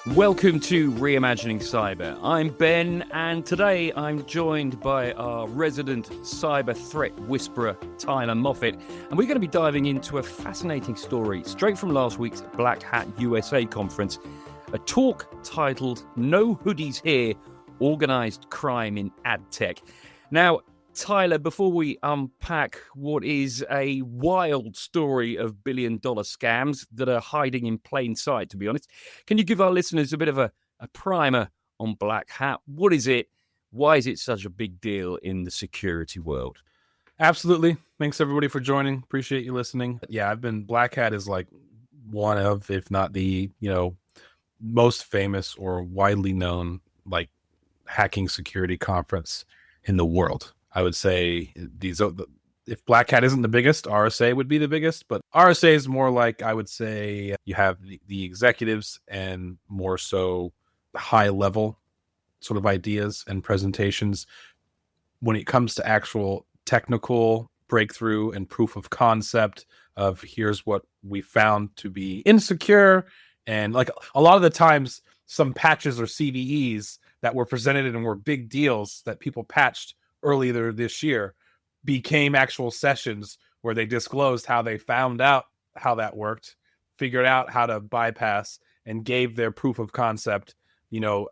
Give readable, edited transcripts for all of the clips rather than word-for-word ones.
Welcome to Reimagining Cyber. I'm Ben, and today I'm joined by our resident cyber threat whisperer, Tyler Moffat, and we're going to be diving into a fascinating story straight from last week's Black Hat USA conference, a talk titled No Hoodies Here, Organized Crime in AdTech. Now, Tyler, before we unpack what is a wild story of billion-dollar scams that are hiding in plain sight, to be honest, can you give our listeners a bit of a primer on Black Hat? What is it? Why is it such a big deal in the security world? Absolutely. Thanks, everybody, for joining. Appreciate you listening. Yeah, Black Hat is like one of, if not the, most famous or widely known, like, hacking security conference in the world. I would say if Black Hat isn't the biggest, RSA would be the biggest, but RSA is more like, I would say, you have the executives and more so high level sort of ideas and presentations. When it comes to actual technical breakthrough and proof of concept of here's what we found to be insecure, and like a lot of the times some patches or CVEs that were presented and were big deals that people patched earlier this year became actual sessions where they disclosed how they found out how that worked, figured out how to bypass, and gave their proof of concept,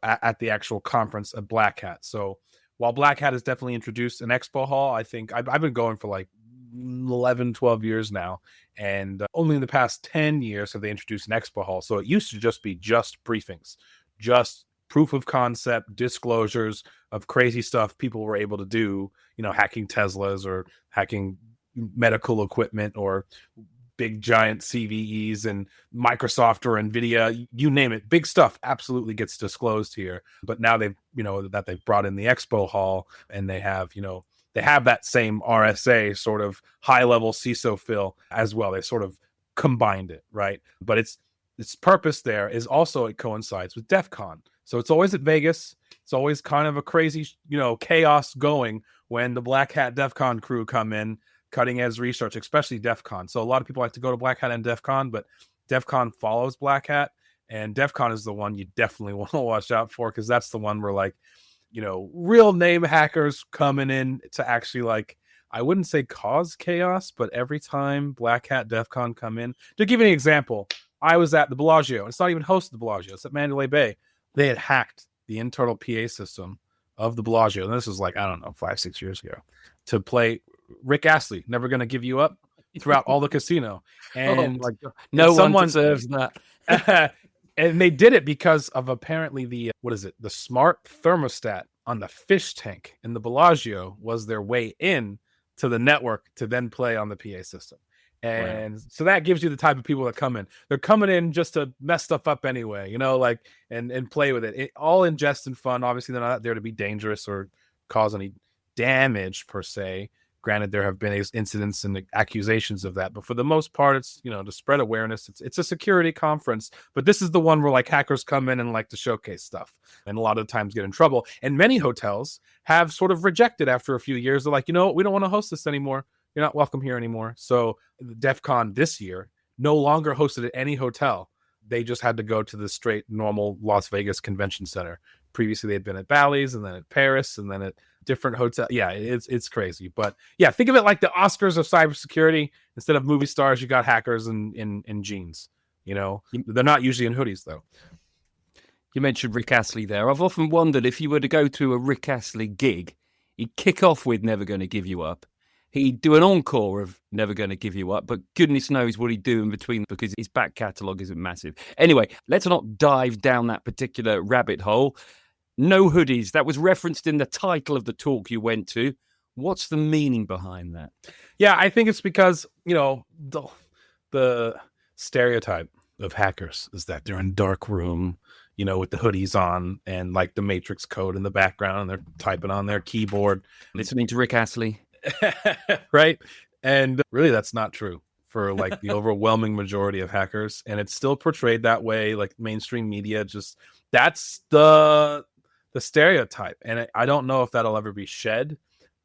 at the actual conference at Black Hat. So while Black Hat has definitely introduced an expo hall, I think I've been going for like 11, 12 years now. And only in the past 10 years have they introduced an expo hall. So it used to just be just briefings, just proof of concept, disclosures of crazy stuff people were able to do, hacking Teslas or hacking medical equipment or big giant CVEs and Microsoft or NVIDIA, you name it. Big stuff absolutely gets disclosed here. But now they've brought in the expo hall and they have that same RSA sort of high level CISO feel as well. They sort of combined it, right? But its purpose there is also it coincides with DEF CON. So it's always at Vegas. It's always kind of a crazy, chaos going when the Black Hat DEF CON crew come in, cutting edge research, especially DEF CON. So a lot of people like to go to Black Hat and DEF CON, but DEF CON follows Black Hat, and DEF CON is the one you definitely want to watch out for, because that's the one where real name hackers coming in to actually I wouldn't say cause chaos, but every time Black Hat DEF CON come in, to give you an example, I was at the Bellagio. It's not even hosted the Bellagio. It's at Mandalay Bay. They had hacked the internal PA system of the Bellagio. And this was 5-6 years ago, to play Rick Astley, Never Gonna Give You Up, throughout all the casino. And no one deserves that. And they did it because of apparently the smart thermostat on the fish tank in the Bellagio was their way in to the network to then play on the PA system. And so that gives you the type of people that come in. They're coming in just to mess stuff up anyway, and play with it. All in jest and fun. Obviously, they're not there to be dangerous or cause any damage per se. Granted, there have been incidents and accusations of that, but for the most part, it's to spread awareness. It's a security conference, but this is the one where hackers come in and like to showcase stuff, and a lot of times get in trouble. And many hotels have sort of rejected after a few years. They're like, we don't want to host this anymore. You're not welcome here anymore. So DEF CON this year no longer hosted at any hotel. They just had to go to the straight normal Las Vegas Convention Center. Previously, they'd been at Bally's and then at Paris and then at different hotels. Yeah, it's crazy. But yeah, think of it like the Oscars of cybersecurity. Instead of movie stars, you got hackers in jeans. They're not usually in hoodies, though. You mentioned Rick Astley there. I've often wondered if you were to go to a Rick Astley gig, he'd kick off with Never Gonna Give You Up. He'd do an encore of Never Gonna Give You Up, but goodness knows what he'd do in between because his back catalogue isn't massive. Anyway, let's not dive down that particular rabbit hole. No hoodies. That was referenced in the title of the talk you went to. What's the meaning behind that? Yeah, I think it's because, the stereotype of hackers is that they're in a dark room, with the hoodies on and the Matrix code in the background, and they're typing on their keyboard. Listening to Rick Astley. Right. And really, that's not true for the overwhelming majority of hackers. And it's still portrayed that way. Mainstream media, that's the stereotype. And I don't know if that'll ever be shed,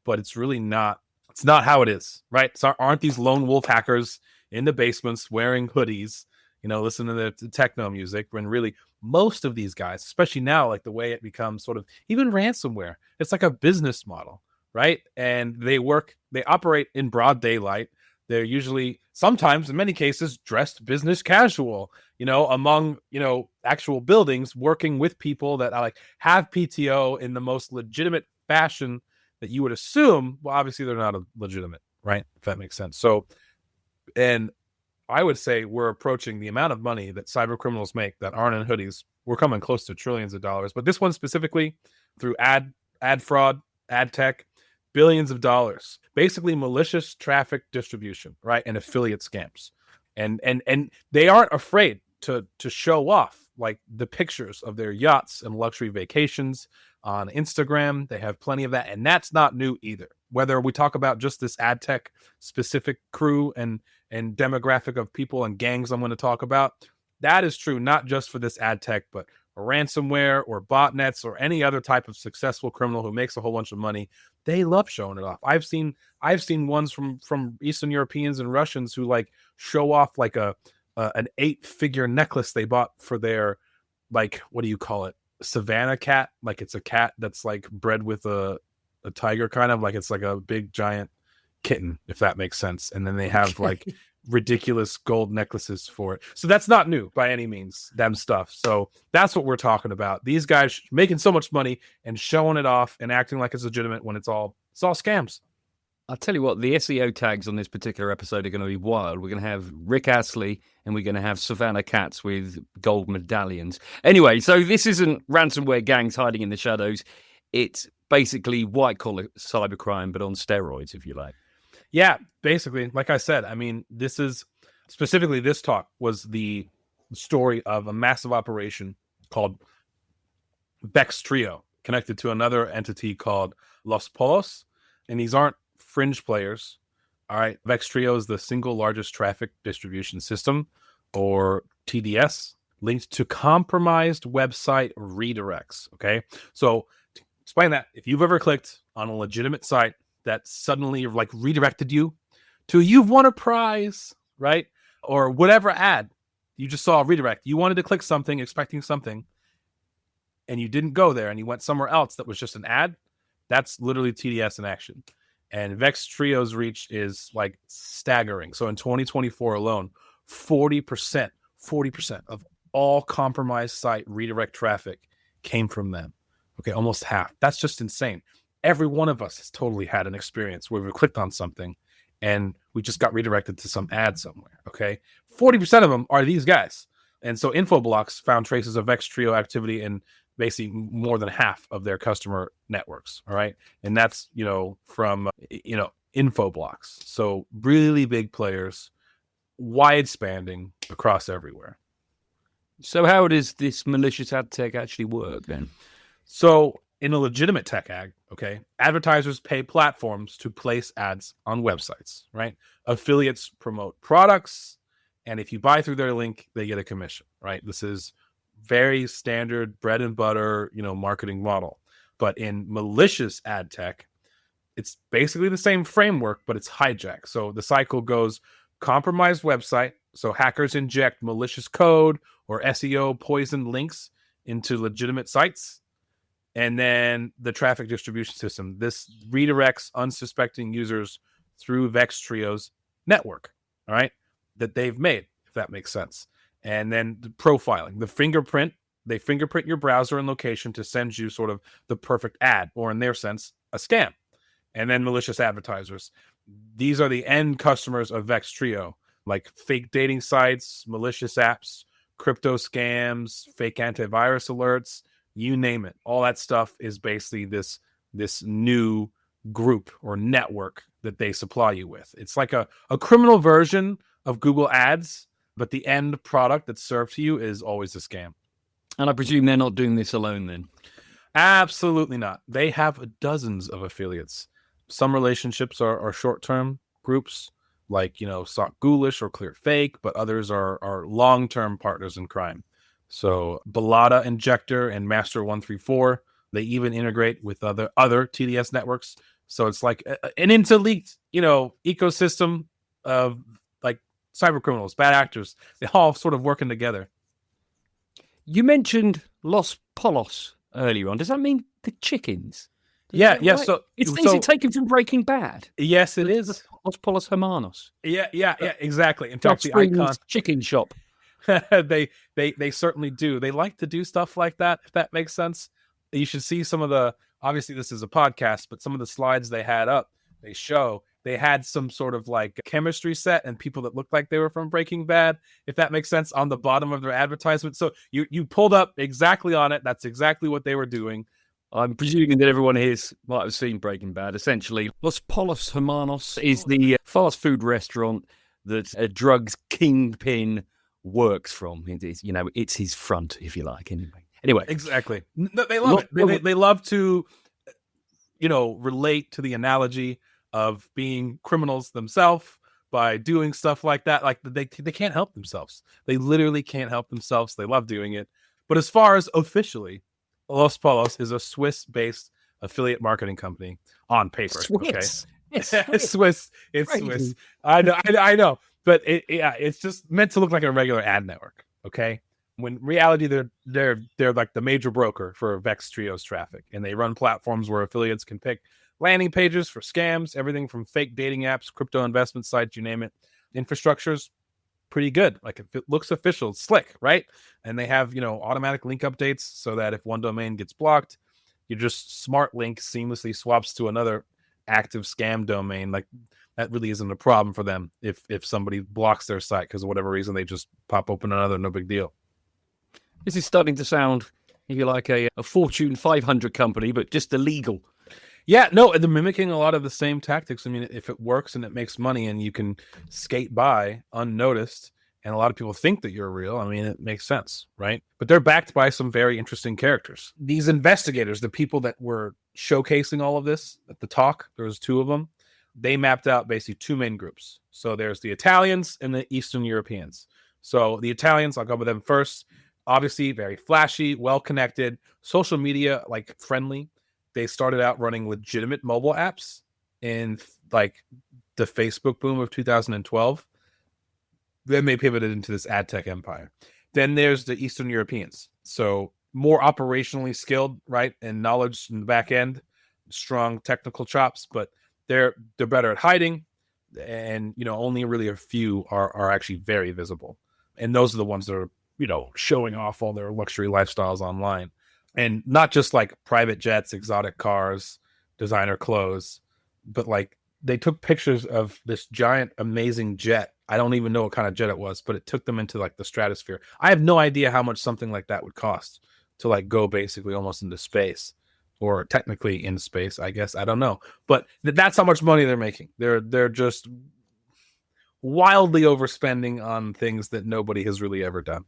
but it's really not. It's not how it is, right? So aren't these lone wolf hackers in the basements wearing hoodies, listen to the techno music, when really most of these guys, especially now, like the way it becomes sort of even ransomware, it's like a business model, right? And they operate in broad daylight. They're usually, sometimes in many cases, dressed business casual, among, actual buildings, working with people that like have PTO in the most legitimate fashion that you would assume. Well, obviously they're not legitimate, right? If that makes sense. So, and I would say we're approaching the amount of money that cyber criminals make that aren't in hoodies. We're coming close to trillions of dollars. But this one specifically, through ad fraud, AdTech, billions of dollars. Basically malicious traffic distribution, right? And affiliate scams. And they aren't afraid to show off like the pictures of their yachts and luxury vacations on Instagram. They have plenty of that. And that's not new either. Whether we talk about just this AdTech specific crew and demographic of people and gangs I'm going to talk about, that is true not just for this AdTech, but ransomware or botnets or any other type of successful criminal who makes a whole bunch of money. They love showing it off. I've seen ones from Eastern Europeans and Russians who like show off like an 8-figure necklace they bought for their, like, what do you call it? Savannah cat. Like it's a cat that's like bred with a tiger, kind of like it's like a big giant kitten, if that makes sense. And then they have like ridiculous gold necklaces for it. So that's not new by any means, them stuff. So that's what we're talking about. These guys making so much money and showing it off and acting like it's legitimate when it's all scams. I'll tell you what, the SEO tags on this particular episode are going to be wild. We're going to have Rick Astley and we're going to have Savannah cats with gold medallions. Anyway, so this isn't ransomware gangs hiding in the shadows. It's basically white-collar cybercrime, but on steroids, if you like. Yeah, basically, like I said, I mean, this talk was the story of a massive operation called Vex Trio, connected to another entity called Los Polos. And these aren't fringe players. All right. Vex Trio is the single largest traffic distribution system, or TDS, linked to compromised website redirects. Okay. So to explain that, if you've ever clicked on a legitimate site that suddenly like redirected you to you've won a prize, right? Or whatever ad you just saw a redirect. You wanted to click something, expecting something, and you didn't go there and you went somewhere else that was just an ad. That's literally TDS in action. And Vex Trio's reach is like staggering. So in 2024 alone, 40% of all compromised site redirect traffic came from them. Okay, almost half. That's just insane. Every one of us has totally had an experience where we clicked on something and we just got redirected to some ad somewhere. Okay, 40% of them are these guys. And so Infoblox found traces of Vex Trio activity in basically more than half of their customer networks. All right. And that's, from, Infoblox. So really big players, wide spanning across everywhere. So how does this malicious ad tech actually work then? So in a legitimate tech ad, okay, advertisers pay platforms to place ads on websites, right? Affiliates promote products, and if you buy through their link, they get a commission, right? This is very standard bread and butter, marketing model. But in malicious ad tech, it's basically the same framework, but it's hijacked. So the cycle goes compromised website. So hackers inject malicious code or SEO poisoned links into legitimate sites. And then the traffic distribution system. This redirects unsuspecting users through Vex Trio's network, all right, that they've made, if that makes sense. And then the profiling, they fingerprint your browser and location to send you sort of the perfect ad, or in their sense, a scam. And then malicious advertisers. These are the end customers of Vex Trio, like fake dating sites, malicious apps, crypto scams, fake antivirus alerts, you name it. All that stuff is basically this new group or network that they supply you with. It's like a criminal version of Google Ads, but the end product that's served to you is always a scam. And I presume they're not doing this alone then? Absolutely not. They have dozens of affiliates. Some relationships are short-term groups, like, Sock Ghoulish or Clear Fake, but others are long-term partners in crime. So Balada Injector and Master 134, they even integrate with other TDS networks. So it's like an interlinked, ecosystem of like cyber criminals, bad actors, they all sort of working together. You mentioned Los Polos earlier on. Does that mean the chickens? Yeah. Right? So is it taken from Breaking Bad? Yes, it is. Los Polos Hermanos. Yeah, exactly. In Josh fact, the Spring's icon chicken shop. they certainly do. They like to do stuff like that, if that makes sense. You should see some of the, obviously this is a podcast, but some of the slides they had up, they had some sort of like chemistry set and people that looked like they were from Breaking Bad, if that makes sense, on the bottom of their advertisement. So you pulled up exactly on it. That's exactly what they were doing. I'm presuming that everyone here might have seen Breaking Bad. Essentially, Los Polos Hermanos is the fast food restaurant that a drugs kingpin works from. It's his front, if you like. Anyway, exactly. They love it. They love to, relate to the analogy of being criminals themselves by doing stuff like that. Like they can't help themselves. They literally can't help themselves. They love doing it. But as far as officially, Los Polos is a Swiss-based affiliate marketing company on paper. Swiss. Okay, it's Swiss. It's crazy. Swiss. I know, but it's just meant to look like a regular ad network. Okay, when in reality they're like the major broker for Vex Trios traffic, and they run platforms where affiliates can pick landing pages for scams, everything from fake dating apps, crypto investment sites, you name it. Infrastructure's pretty good. Like, if it looks official, it's slick, right? And they have, automatic link updates so that if one domain gets blocked, you just smart link seamlessly swaps to another active scam domain. Like, that really isn't a problem for them if somebody blocks their site because of whatever reason. They just pop open another, no big deal. This is starting to sound, if you like, a Fortune 500 company, but just illegal. Yeah, no, they're mimicking a lot of the same tactics. I mean, if it works and it makes money and you can skate by unnoticed, and a lot of people think that you're real, I mean, it makes sense, right? But they're backed by some very interesting characters. These investigators, the people that were showcasing all of this at the talk, there was 2 of them, they mapped out basically 2 main groups. So there's the Italians and the Eastern Europeans. So the Italians, I'll go with them first. Obviously, very flashy, well-connected, social media, like, friendly. They started out running legitimate mobile apps in like the Facebook boom of 2012. Then they pivoted into this AdTech empire. Then there's the Eastern Europeans. So more operationally skilled, right? And knowledge in the back end, strong technical chops, but they're better at hiding. And, only really a few are actually very visible. And those are the ones that are, showing off all their luxury lifestyles online. And not just like private jets, exotic cars, designer clothes, but like they took pictures of this giant, amazing jet. I don't even know what kind of jet it was, but it took them into like the stratosphere. I have no idea how much something like that would cost to like go basically almost into space, or technically in space, I guess. I don't know. But that's how much money they're making. They're just wildly overspending on things that nobody has really ever done.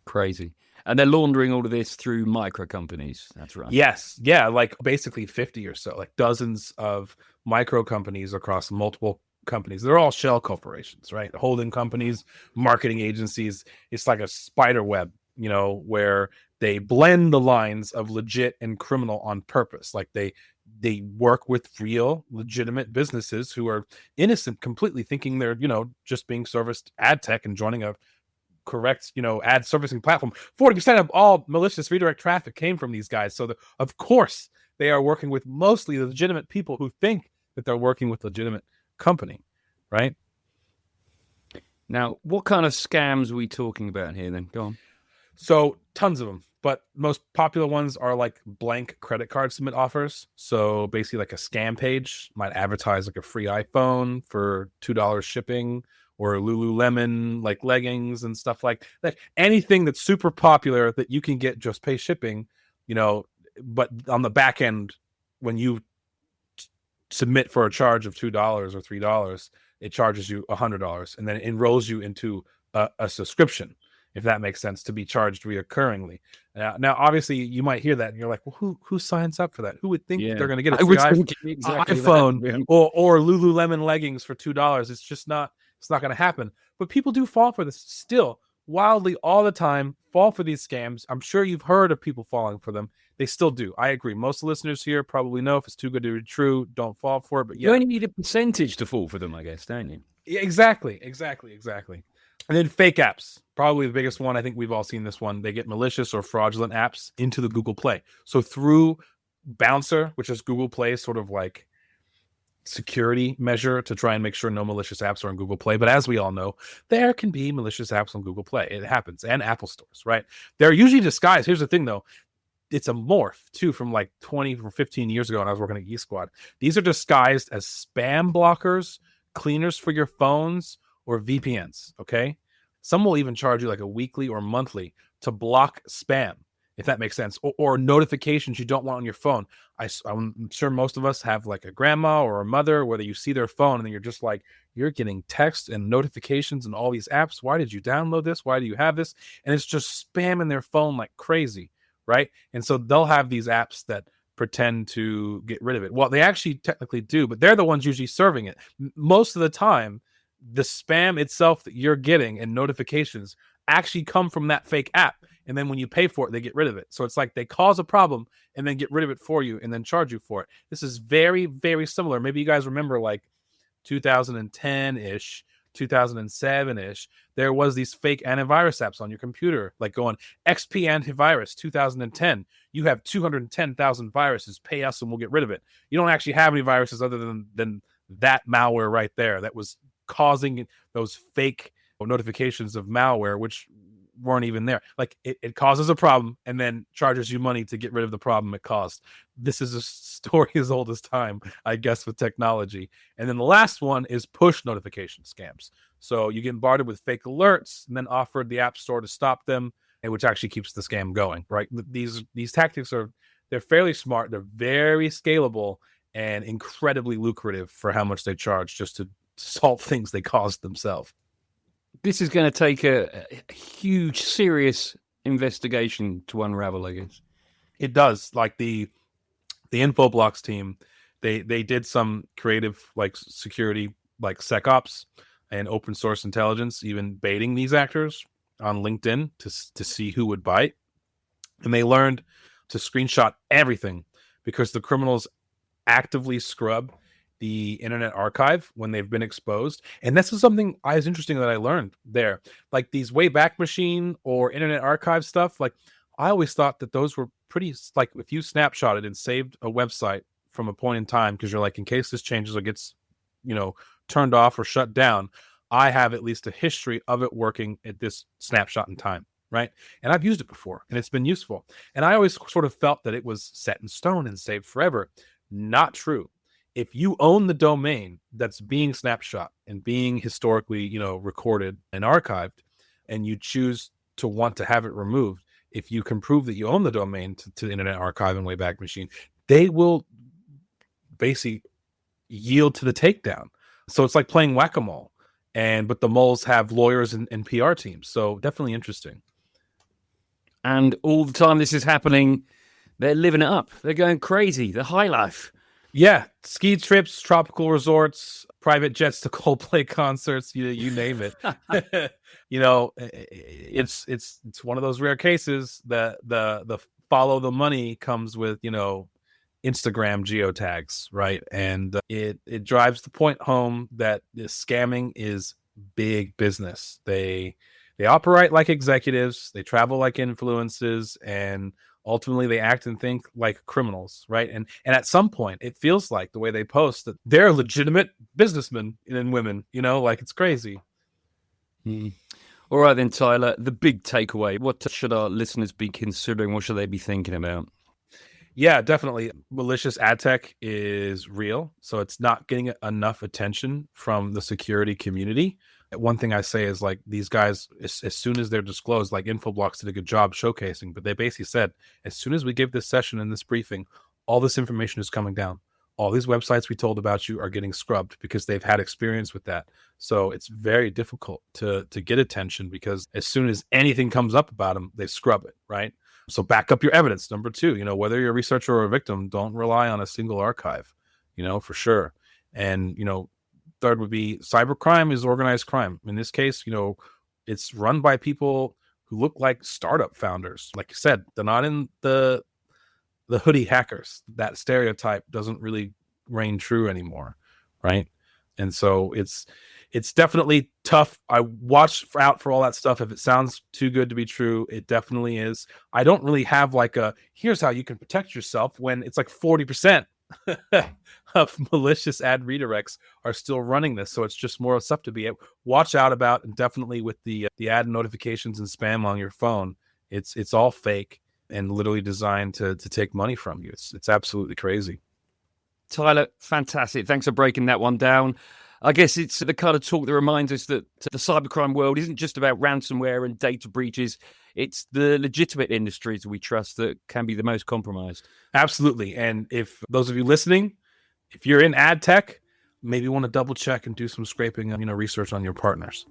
Crazy. And they're laundering all of this through micro companies. That's right. Yes. Yeah. Like basically 50 or so, like dozens of micro companies across multiple companies. They're all shell corporations, right? Holding companies, marketing agencies. It's like a spider web, where they blend the lines of legit and criminal on purpose. Like they work with real, legitimate businesses who are innocent, completely thinking they're, just being serviced ad tech and joining a correct ad servicing platform. 40% of all malicious redirect traffic came from these guys, so of course they are working with mostly legitimate people who think that they're working with legitimate company, right? Now, what kind of scams are we talking about here then? Go on. So tons of them, but most popular ones are like blank credit card submit offers. So basically like a scam page might advertise like a free iPhone for $2 shipping, or Lululemon, like leggings and stuff like that. Anything that's super popular that you can get just pay shipping, but on the back end, when you submit for a charge of $2 or $3, it charges you $100 and then it enrolls you into a subscription, if that makes sense, to be charged reoccurringly. Now, obviously, you might hear that and you're like, well, who signs up for that? Who would think they're going to get a free iPhone or Lululemon leggings for $2? It's just not. It's not going to happen. But people do fall for this still. wildly all the time fall for these scams. I'm sure you've heard of people falling for them. They still do. I agree. Most listeners here probably know if it's too good to be true, don't fall for it. But You only need a percentage to fall for them, I guess, don't you? yeah, exactly. And then fake apps, probably the biggest one. I think we've all seen this one. They get malicious or fraudulent apps into the Google Play. So through Bouncer, which is Google Play's sort of like security measure to try and make sure no malicious apps are on Google Play. But as we all know, there can be malicious apps on Google Play. It happens. And Apple stores, right? They're usually disguised. Here's the thing, though. It's a morph, too, from like 20 or 15 years ago when I was working at eSquad. These are disguised as spam blockers, cleaners for your phones, or VPNs, okay? Some will even charge you like a weekly or monthly to block spam, if that makes sense, or notifications you don't want on your phone. I'm sure most of us have like a grandma or a mother, whether you see their phone and then you're just like, you're getting texts and notifications and all these apps. Why did you download this? Why do you have this? And it's just spamming their phone like crazy, right? And so they'll have these apps that pretend to get rid of it. Well, they actually technically do, but they're the ones usually serving it. Most of the time, the spam itself that you're getting and notifications actually come from that fake app. And then when you pay for it, they get rid of it. So it's like they cause a problem and then get rid of it for you and then charge you for it. This is very, very similar. Maybe you guys remember like 2010-ish, 2007-ish, there was these fake antivirus apps on your computer, like going XP antivirus 2010. You have 210,000 viruses. Pay us and we'll get rid of it. You don't actually have any viruses other than that malware right there that was causing those fake notifications of malware, which weren't even there. Like it causes a problem and then charges you money to get rid of the problem it caused. This is a story as old as time, I guess, with technology. And then the last one is push notification scams. So you get bombarded with fake alerts and then offered the app store to stop them, and which actually keeps the scam going, right? These tactics they're fairly smart, they're very scalable and incredibly lucrative for how much they charge just to solve things they caused themselves. This is going to take a huge, serious investigation to unravel, I guess. It does. Like the Infoblox team, they did some creative like security, like SecOps and open source intelligence, even baiting these actors on LinkedIn to see who would bite. And they learned to screenshot everything because the criminals actively scrub the Internet Archive when they've been exposed. And this is something I was interesting that I learned there. Like these Wayback Machine or Internet Archive stuff, like I always thought that those were pretty, like if you snapshotted and saved a website from a point in time, because you're like, in case this changes or gets, turned off or shut down, I have at least a history of it working at this snapshot in time. Right. And I've used it before and it's been useful. And I always sort of felt that it was set in stone and saved forever. Not true. If you own the domain that's being snapshot and being historically, recorded and archived, and you choose to want to have it removed, if you can prove that you own the domain to the Internet Archive and Wayback Machine, they will basically yield to the takedown. So it's like playing whack-a-mole, but the moles have lawyers and PR teams. So definitely interesting. And all the time this is happening, they're living it up. They're going crazy. The high life. Yeah, ski trips, tropical resorts, private jets to Coldplay concerts, you name it. It's one of those rare cases that the follow the money comes with, Instagram geotags, right? And it drives the point home that this scamming is big business. They operate like executives, they travel like influences, and ultimately they act and think like criminals, right? And at some point it feels like the way they post that they're legitimate businessmen and women, like it's crazy. All right then, Tyler, the big takeaway. What should our listeners be considering? What should they be thinking about? Yeah, definitely. Malicious AdTech is real. So it's not getting enough attention from the security community. One thing I say is like these guys, as soon as they're disclosed, like Infoblox did a good job showcasing, but they basically said, as soon as we give this session and this briefing, all this information is coming down. All these websites we told about you are getting scrubbed because they've had experience with that. So it's very difficult to get attention because as soon as anything comes up about them, they scrub it, right? So back up your evidence. Number two, whether you're a researcher or a victim, don't rely on a single archive, for sure. And, third would be cybercrime is organized crime. In this case, It's run by people who look like startup founders. Like you said, they're not in the hoodie hackers. That stereotype doesn't really reign true anymore, right? And so it's definitely tough. I watch out for all that stuff. If it sounds too good to be true, it definitely is. I don't really have like a here's how you can protect yourself when it's like 40% of malicious ad redirects are still running this. So it's just more stuff to be watch out about, and definitely with the ad notifications and spam on your phone, it's all fake and literally designed to take money from you. It's absolutely crazy. Tyler, fantastic. Thanks for breaking that one down. I guess it's the kind of talk that reminds us that the cybercrime world isn't just about ransomware and data breaches. It's the legitimate industries we trust that can be the most compromised. Absolutely. And if those of you listening, if you're in ad tech, maybe want to double check and do some scraping, research on your partners.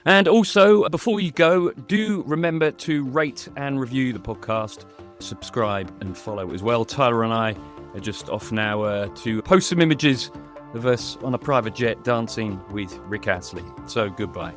And also, before you go, do remember to rate and review the podcast, subscribe and follow as well. Tyler and I are just off now to post some images of us on a private jet dancing with Rick Astley. So goodbye.